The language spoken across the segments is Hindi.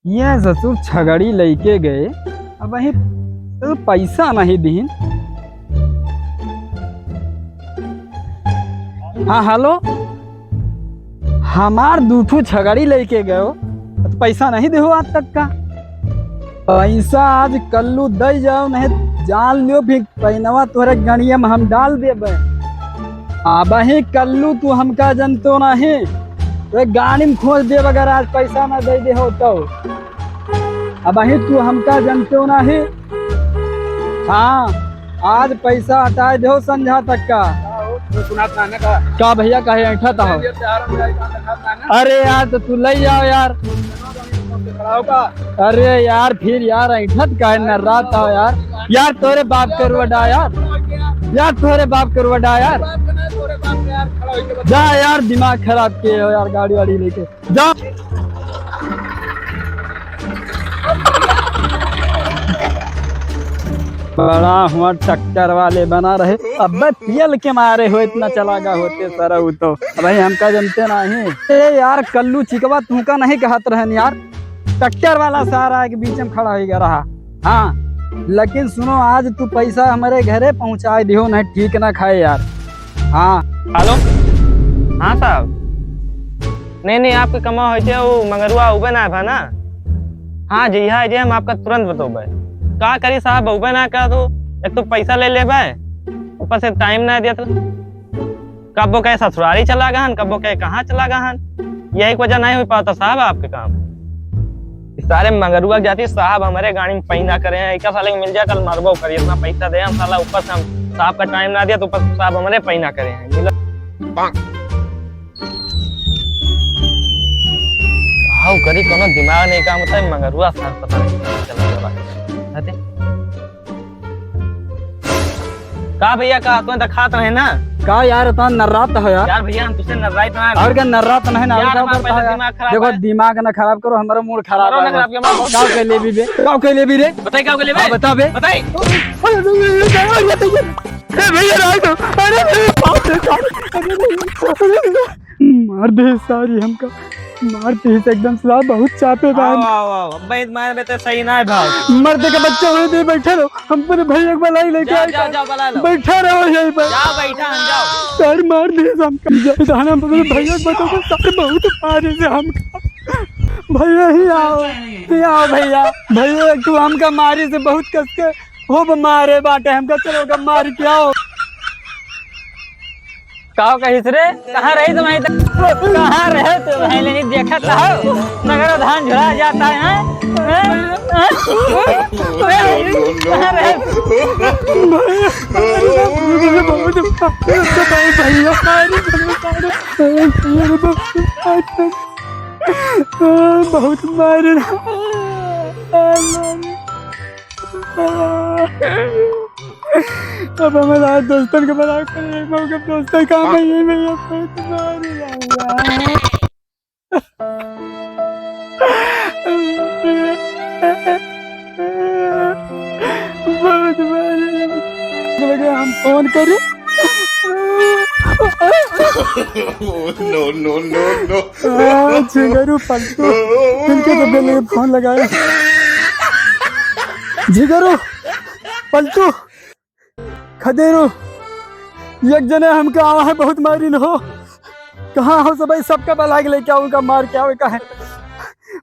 ये ससुर छगड़ी लेके गए, अब वही तो पैसा नहीं दीन। हाँ हेलो, हमार दूठू छगड़ी लेके गए तो पैसा नहीं दे आज तक का। पैसा आज कल्लू दे जाओ, नहीं जान लियो भी पैनवा तोहरे गणिया में हम डाल देबे। अब ही कल्लू तू हमका जनतो नहीं, तो गाड़ी में खोज दे अगर आज पैसा ना दे हो तो। अब ही तू हमका जनतो नहीं। हाँ आज पैसा हटा दो संझा तक का। क्या भैया कहे ऐठा था? अरे यार तो तू ले जाओ यार। अरे यार फिर यार ऐठत का न रात हो यार। यार तोरे बाप के रुवडा यार तोरे बाप के रुवडा यार। जा यार दिमाग खराब किए हो यार, गाड़ी वाड़ी लेके जा। बड़ा हुआ टक्कर वाले बना रहे, अब तेल के मारे हो इतना चलागा होते सर तो भाई हमका जनते नहीं। यार कल्लू चिकवा तुमका नहीं कहत रहन यार, टक्कर वाला सारा के बीच में खड़ा हो गया रहा। हाँ लेकिन सुनो आज तू पैसा हमारे घरे पहुंचा दियो, नहीं ठीक ना खाए यार। हाँ हेलो, हाँ साहब, नहीं आपके कमा होते वो मगरुआ उबे ना है ना। हाँ जी हाँ जी, हम आपका तुरंत बतोबे। का करी साहब, उबे ना कर दो, एक तो पैसा ले लेबे, ऊपर से टाइम ना दिया। कब वो कहे ससुरारी चला गहन, कब वो कहे कहाँ चला गहन, यही वजह नहीं हो पाता साहब आपके काम। सारे मगरुआ जाती साहब हमारे गाड़ी में पैना करे हैं, एक साले मिल जाए कल मरबो करिए, इतना पैसा दे हम साला, ऊपर से हम साहब का टाइम ना दिया तो ऊपर साहब हमारे पैना करे हैं। करी कोनो दिमाग नहीं काम होता है, मगरुआ साहब पता नहीं चला। का भैया का तुम्हें तो खात रहे ना का यार इतना नर्रात हो यार। यार भैया हम तुझसे नर्रात ना और क्या नर्रात नहीं ना यार, देखो दिमाग ना खराब करो, हमारा मूड खराब है। गाँव के लिए भी बे, गाँव के लिए भी रे, बताइए गाँव के लिए बे, बता बे बताइए। मार दे सारी हमका, मार दे एकदम सलाह बहुत चापे मार में तो सही ना है भाई। मर्द के बच्चे हुए थे, बैठे रहो, हम पर भैया एक बलाई लेके आए, बैठा रहो यहीं पर, जाओ बैठा हम जाओ। सर मार दे हमका, भैया बताओ सर बहुत मारे से हमका। भैया ही आओ भैया, भैया तू हमका मारे से बहुत कस के हो मारे बाटे हमका, चलो मार के आओ। कहो कहिस रे, कहाँ रही तुम्हारी कहाँ रहे तो भाई नहीं देखा था नगर धान झुरा जाता है। कहाँ रहे बहुत मारे। अब हमारा दोस्तों के बना कर दोस्तों काम है ये भैया बहुत मारे। हम फोन करें नो जिगरू पलटू इनके डब्बे में फोन लगाया। जिगरू पलटू खदेरो एक जने हमका आवा है, बहुत मारी न हो। कहाँ हो सब सबका बला के लेके आओ, मार के आओ का है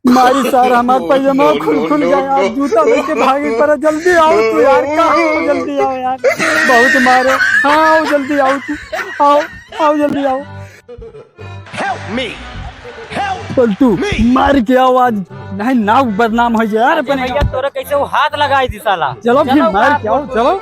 मारी सारा हमारा पैजामा खुल जाए यार, जूता लेके भागे पर जल्दी आओ तू यार, कहाँ हो जल्दी आओ यार, बहुत मारे। हाँ आओ जल्दी आओ तू, आओ जल्दी आओ। पलटू मार के आओ आज, नहीं नाव बदनाम हो जाए यार अपने। भैया तोरे कैसे वो हाथ लगाई थी साला। चलो फिर मार के आओ, चलो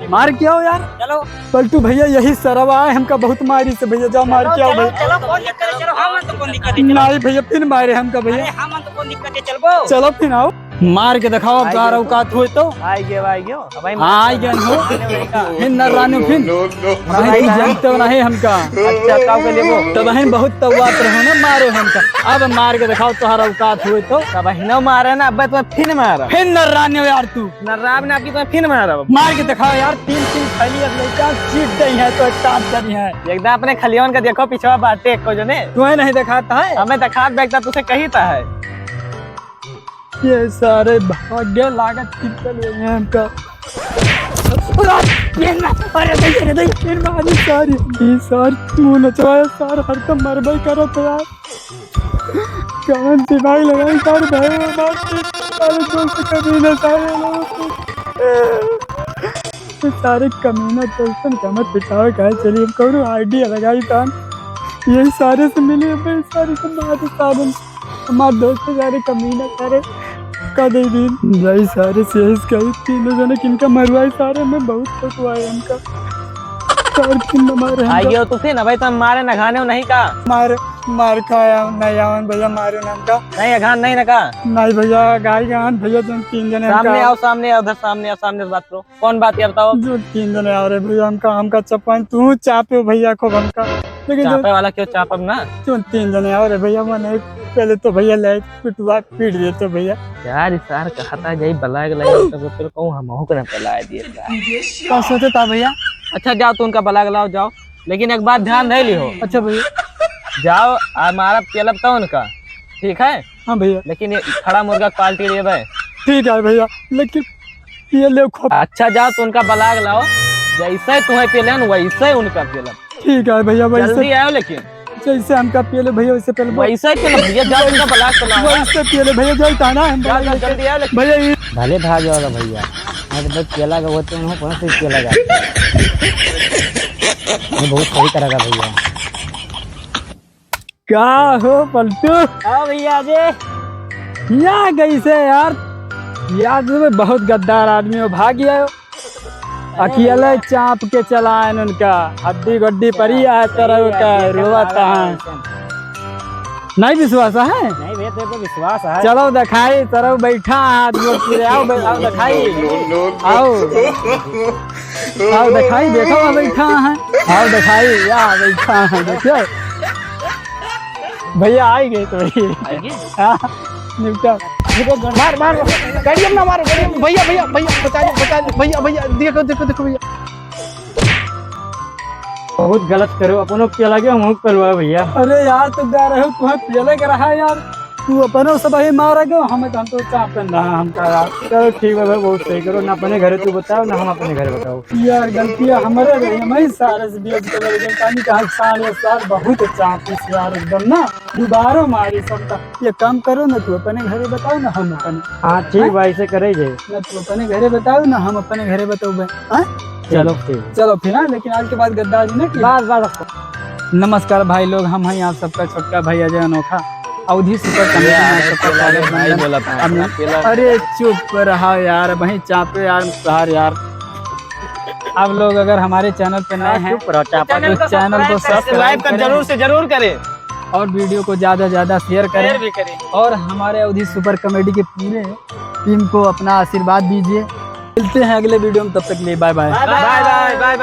मार के आओ यार, चलो। पलटू भैया यही सरवा है हमका बहुत मारी से भैया, जाओ मार के आओ भैया। चलो कौन दिक्कत है, चलो हम तो कौन दिक्कत है, नहीं भैया फिर मारे हमका भैया, हम तो कौन दिक्कत है, चलो चलो फिर आओ मार के दिखाओ अब कार औकात हुए तो। आई गयो हाँ आई गए हो फिर न रानू फिर नहीं जानते हो नहीं हमका। अच्छा ताऊ के लिए वो तो बहन बहुत तवात रहो ना मारो हमका, अब मार के दिखाओ तुम्हारा औकात हुए तो। तब हिनो मारे ना, अब तुम्हें फिर मारा, फिर न रानी हो यार तू, नर्राब ने आपकी तुम्हें फिर मारा। मार के दिखाओ यार, तीन खली अब लड़का चीट गई है तो काट करी है एकदम अपने खलियोन का देखो पिछवा बाटे को जो ने तुम्हें नहीं दिखाता है, हमें दिखा बैठता तुझे कही था है। ये सारे भाग्य लागत कितल हुए हैं हमका। ये सार मुँह नचवाया सार हर तो मरबई करो तो यार कौन दिमाग लगाई सार भाई सारे दोस्त कमीने सारे लोग सारे कमीना दोस्तन कमर पिटावे कहे चलिए हम कौन आइडिया लगाई तान यही सारे से मिली भाई सारे से मारे सारे हमारे दोस्त सारे कमीना सारे कदे दिन भाई सारे से कई तीनों जने किनका मरवाए सारे में बहुत पकवाए हमका सारे किन मारे आइए तो थे ना भाई तुम मारे ना खाने नहीं का मार खाया नहीं आवन भैया मारे नाम का नहीं अघान नहीं ना का नहीं भैया गाय गान भैया तुम 3 जने सामने आओ सामने आओ उधर सामने आओ सामने से बात करो कौन बात है बताओ जो 3 जने आ रहे भैया हमका चप्पन तू चापे भैया को हमका लेकिन चापे वाला क्यों चापब ना जो 3 जने आ रहे भैया मैंने पहले तो भैया ले पिटवा पीट देते भैया यार इस सार कहता है जई बलाए गलाई तो फिर कहूं हम हो के ना बलाए दिए क्या सोचे था भैया अच्छा जाओ तो उनका बला गलाओ जाओ लेकिन एक बात ध्यान दे लियो अच्छा भैया जाओ हमारा पेलब तो उनका ठीक है हाँ भैया लेकिन ये खड़ा मुर्गा क्वालिटी ले भाई ठीक है भैया लेकिन ये ले खो अच्छा जाओ तो उनका बलाग लाओ जैसे तुम्हें पेलन वैसे उनका पेलब ठीक है भैया जल्दी वैसे आओ लेकिन जैसे हमका पहले भैया वैसे पहले वैसे ही पेलब भैया जाओ उनका बलाग तो लाओ वैसे पहले भैया जाता ना हम जाओ जाओ जल्दी आओ लेकिन भैया ये भले भाग जाओगा भैया मैं तो बस केला का होते हैं कौन से केला का ये बहुत सही तरह का भैया क्या हो पलटू हाँ भैया जी यहाँ गई से यार यार तुम्हें बहुत गद्दार आदमी हो भाग गया हो अकेले चाप के चलाए उनका हड्डी गड्डी परी है तरह का रोता है नहीं विश्वास है नहीं भैया तेरे को विश्वास है चलो दिखाई तरह बैठा है आदमी फिर आओ आओ दिखाई आओ आओ दिखाई देखो वहाँ बैठा है आओ दिखाई यहाँ बैठा है देखो भैया आ गए तो भैया निपटा मार मार गाड़ी ना मारो भैया भैया भैया बचा भैया भैया देखो देखो देखो भैया बहुत गलत करो अपनों के लगे हम करवा भैया अरे यार तू गा रहे हो तुम्हें पहले कर रहा है यार तू अपने सब ही मारा गो हमें तो हम तो चापन रहा हम का यार चलो ठीक है भाई बहुत सही करो ना अपने घर तू बताओ ना हम अपने घर बताओ यार गलतियां हमारे रही मैं सारे से बियत कर रही कहानी का सारे साल बहुत चापीस यार एकदम ना दोबारा मारी सबका ये काम करो ना तू अपने घरे बताओ ना हम अपने हाँ ठीक भाई से करे जे ना तू अपने घरे बताओ ना हम अपने घरे बताओ भाई चलो ठीक चलो फिर हाँ लेकिन आज के बाद गद्दारी ना की बस बस नमस्कार भाई लोग हम हैं आप सबका छोटका भाई अजय अनोखा अवधि सुपर कमेटी में आप सबका स्वागत भाई है। बोला था अरे चुप रहा यार वहीं चापे यार सहार यार आप लोग अगर हमारे चैनल पे नए हैं चुप रहो चापा तो चैनल को सब्सक्राइब कर जरूर से जरूर करें और वीडियो को ज्यादा ज्यादा शेयर करें भी करें और हमारे अवधि सुपर कॉमेडी के पूरे टीम को अपना आशीर्वाद दीजिए मिलते हैं अगले वीडियो में तब तक के लिए bye bye bye bye bye bye